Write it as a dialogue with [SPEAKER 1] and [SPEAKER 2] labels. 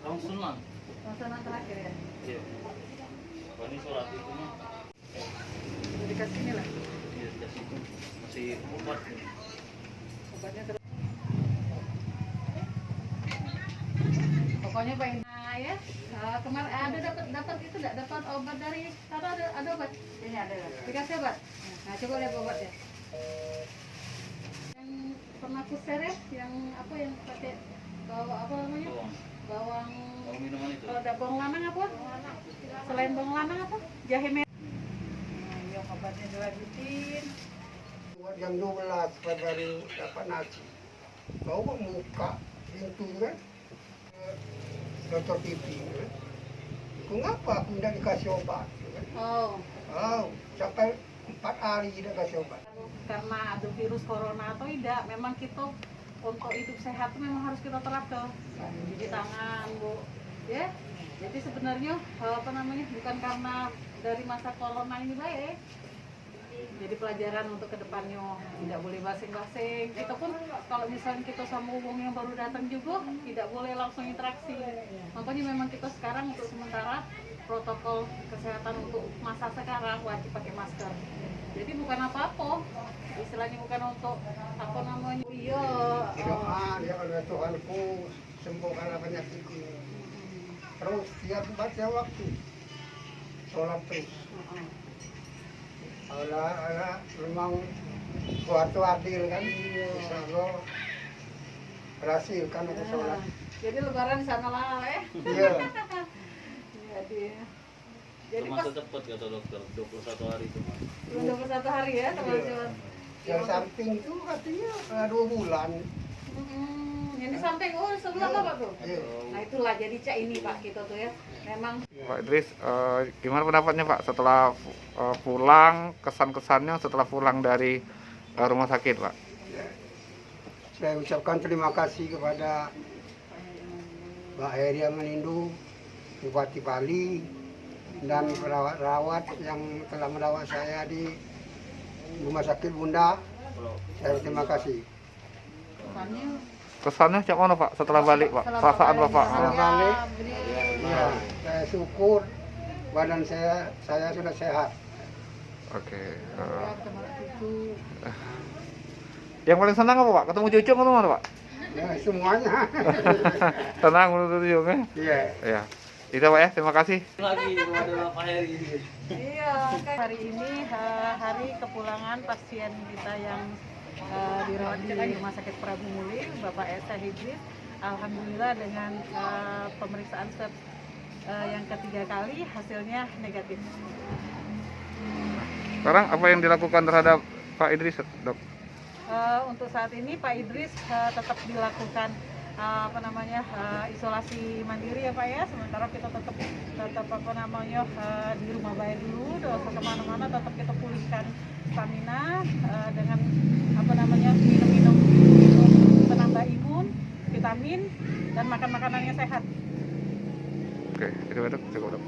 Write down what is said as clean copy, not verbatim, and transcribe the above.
[SPEAKER 1] Langsung
[SPEAKER 2] Langsung terakhir ya.
[SPEAKER 1] iya. Ini sholat itu mah
[SPEAKER 2] Udah dikasih ini lah.
[SPEAKER 1] iya dikasih itu masih obat nih.
[SPEAKER 2] Obatnya terus. Pokoknya Pak Ina ya. Kemarin ada dapat itu enggak dapat obat dari sana ada obat. Ini ada. Dikasih obat. Nah, coba lihat obatnya. Yang pernah aku share ya, yang apa yang pakai bawang apa namanya? Bawang
[SPEAKER 1] Minuman itu.
[SPEAKER 2] kalau ada bawang lanang apa? Selain bawang lanang apa? Jahe merah. Nah, iya obatnya dilanjutin.
[SPEAKER 3] Buat jam 12 baru dapat nasi. Kau membuka pintu kan, dokter pipi kan. Kenapa aku tidak dikasih obat? Kan?
[SPEAKER 2] Oh,
[SPEAKER 3] Sampai 4 hari tidak kasih obat.
[SPEAKER 2] karena ada virus corona atau tidak, memang kita untuk hidup sehat itu memang harus kita terapkan. Cuci tangan, Bu. Ya. Jadi sebenarnya apa namanya? Bukan karena dari masa corona ini baik. Jadi pelajaran untuk kedepannya tidak boleh basing-basing. Kita pun kalau misalnya kita sama wong yang baru datang juga tidak boleh langsung interaksi. Makanya memang kita sekarang untuk sementara protokol kesehatan untuk masa sekarang wajib pakai masker. Jadi bukan apa-apa, istilahnya bukan untuk apa namanya. Iya.
[SPEAKER 3] Doa ya Allah Tuhanku sembuhkanlah penyakitku. Terus tiap baca waktu sholat terus. Allah memang suatu adil kan, insya Allah berhasil kan aku sholat.
[SPEAKER 2] Jadi lebaran di sana lah ya.
[SPEAKER 3] Iya.
[SPEAKER 2] Jadi
[SPEAKER 1] Termasuk cepat kata dokter, 21 hari itu mas.
[SPEAKER 2] belum 21 hari ya teman-teman.
[SPEAKER 3] Yang samping itu katanya 2 bulan.
[SPEAKER 2] Ini samping sebelah apa Pak tuh?
[SPEAKER 3] Iya.
[SPEAKER 2] Nah itulah jadi cak ini Pak kita tuh ya. Memang
[SPEAKER 4] Pak Idris, gimana pendapatnya Pak setelah pulang, kesan-kesannya setelah pulang dari rumah sakit Pak?
[SPEAKER 3] Saya ucapkan terima kasih kepada Mbak Heria Menindu, Bupati Bali, dan perawat-perawat yang telah merawat saya di Rumah Sakit Bunda. Saya terima kasih.
[SPEAKER 4] Kesannya cak mana Pak setelah balik Pak? Perasaan Bapak?
[SPEAKER 3] Setelah balik, ya, saya syukur badan saya sudah sehat.
[SPEAKER 4] Oke. Yang paling senang apa Pak? Ketemu cucu atau mana Pak?
[SPEAKER 3] Ya, semuanya.
[SPEAKER 4] Tenang menurut cucu ya?
[SPEAKER 3] Iya.
[SPEAKER 4] Ya. Itu Pak ya, terima kasih.
[SPEAKER 1] Lagi ada Bapak Heri.
[SPEAKER 2] iya kan hari ini hari kepulangan pasien kita yang dirawat di Rumah Sakit Prabu Muli, Bapak Esa Hidris. Alhamdulillah dengan pemeriksaan swab yang ketiga kali hasilnya negatif.
[SPEAKER 4] Sekarang apa yang dilakukan terhadap Pak Idris, Dok?
[SPEAKER 2] Untuk saat ini Pak Idris tetap dilakukan isolasi mandiri ya Pak ya. Sementara kita tetap di rumah bayi dulu, tidak usah kemana-mana, tetap kita pulihkan stamina dengan minum penambah imun, vitamin, dan makan makanan yang sehat.
[SPEAKER 4] Oke, itu Dok, cukup Dok.